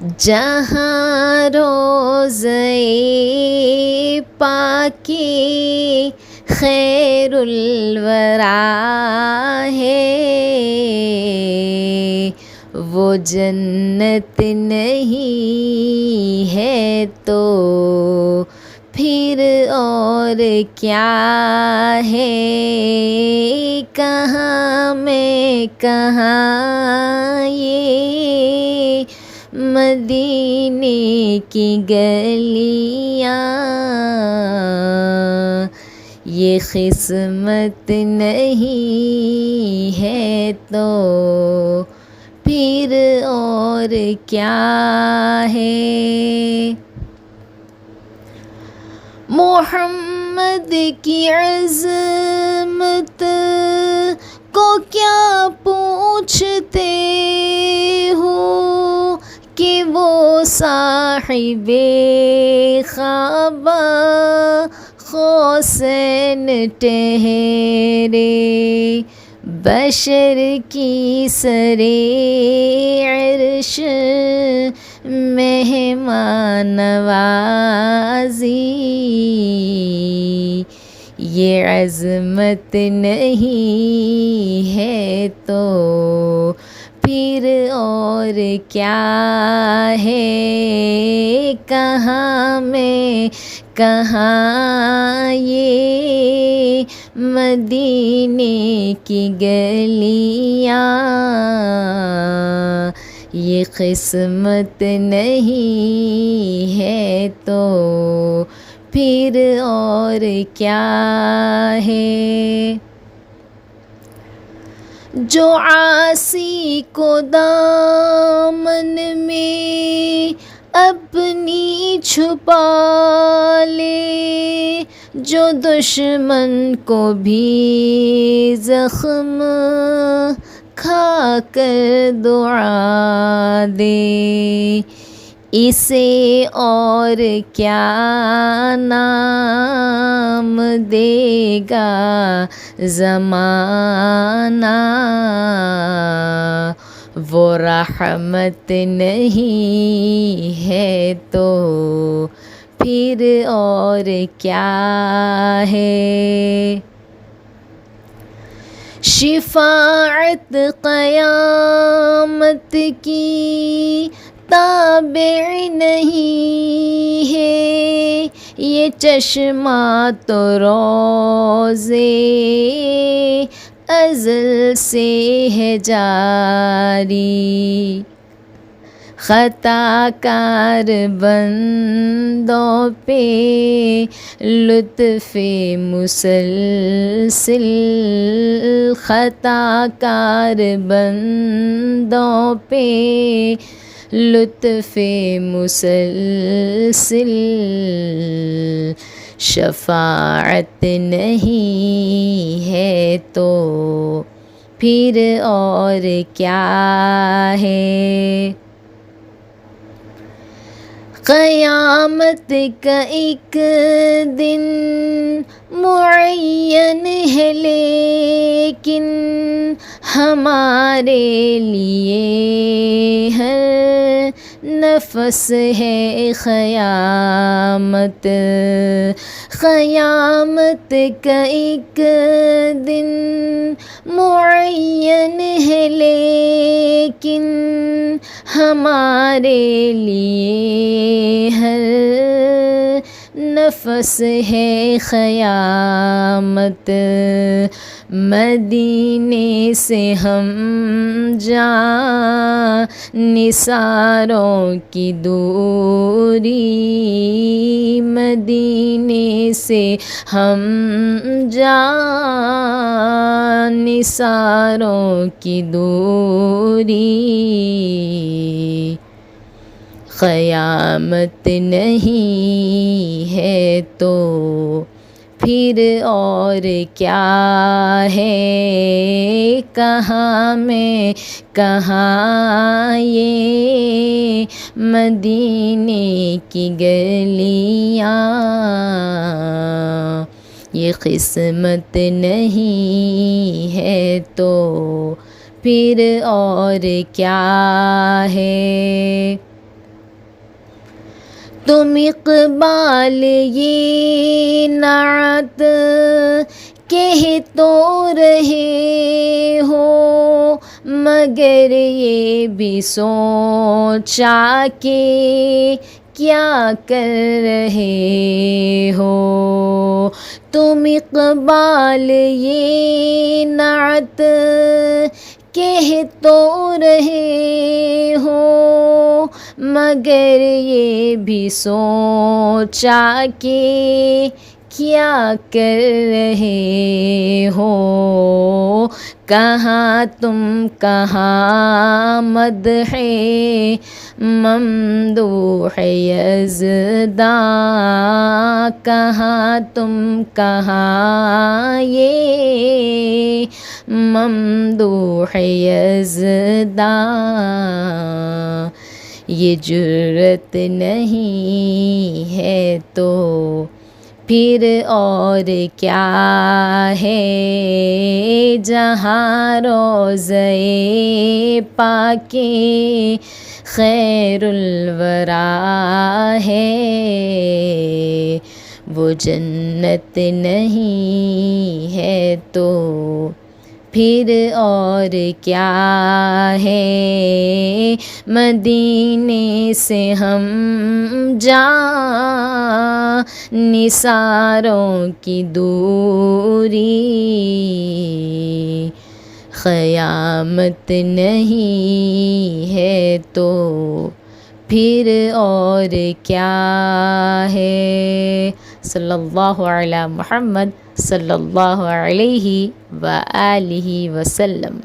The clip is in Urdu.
جہاں روزے پاکی خیر الورا ہے، وہ جنت نہیں ہے تو پھر اور کیا ہے؟ کہاں میں کہاں یہ مدینے کی گلیاں، یہ قسمت نہیں ہے تو پھر اور کیا ہے؟ محمد کی عظمت کو کیا پوچھتے ہو کہ وہ صاحب خابہ قوسین ٹھہرے، بشر کی سرے عرش مہمان نوازی، یہ عظمت نہیں ہے تو پھر اور کیا ہے؟ کہاں میں کہاں یہ مدینے کی گلیاں، یہ قسمت نہیں ہے تو پھر اور کیا ہے؟ جو عاصی کو دامن میں اپنی چھپا لے، جو دشمن کو بھی زخم کھا کر دعا دے، اسے اور کیا نام دے گا زمانہ؟ وہ رحمت نہیں ہے تو پھر اور کیا ہے؟ شفاعت قیامت کی تابع نہیں ہے، یہ چشمہ تو روزے ازل سے ہے جاری، خطا کار بندوں پہ لطف مسلسل، خطا کار بندوں پہ لطف مسلسل، شفاعت نہیں ہے تو پھر اور کیا ہے؟ قیامت کا ایک دن معین ہے لیکن ہمارے لیے ہر نفس ہے قیامت، قیامت کا ایک دن معین ہے لیکن ہمارے لیے ہر نفس ہے قیامت، مدینے سے ہم جاں نثاروں کی دوری، مدینے سے ہم جاں نثاروں کی دوری، قیامت نہیں ہے تو پھر اور کیا ہے؟ کہاں میں کہاں یہ مدینے کی گلیاں، یہ قسمت نہیں ہے تو پھر اور کیا ہے؟ تم اقبال یہ نعت کہہ تو رہے ہو، مگر یہ بھی سوچا کہ کیا کر رہے ہو۔ تم اقبال یہ نعت کہہ تو رہے ہو، مگر یہ بھی سوچا کہ کیا کر رہے ہو۔ کہاں تم کہاں مدح ممدوح یزداں، کہاں تم کہاں یہ ممدوح یزداں، یہ جرت نہیں ہے تو پھر اور کیا ہے، جہاں روضہ پاک خیر الورا ہے، وہ جنت نہیں ہے تو پھر اور کیا ہے۔ مدینے سے ہم جاں نثاروں کی دوری، قیامت نہیں ہے تو پھر اور کیا ہے۔ صلی اللہ علی محمد صلی اللہ علیہ وآلہ وسلم۔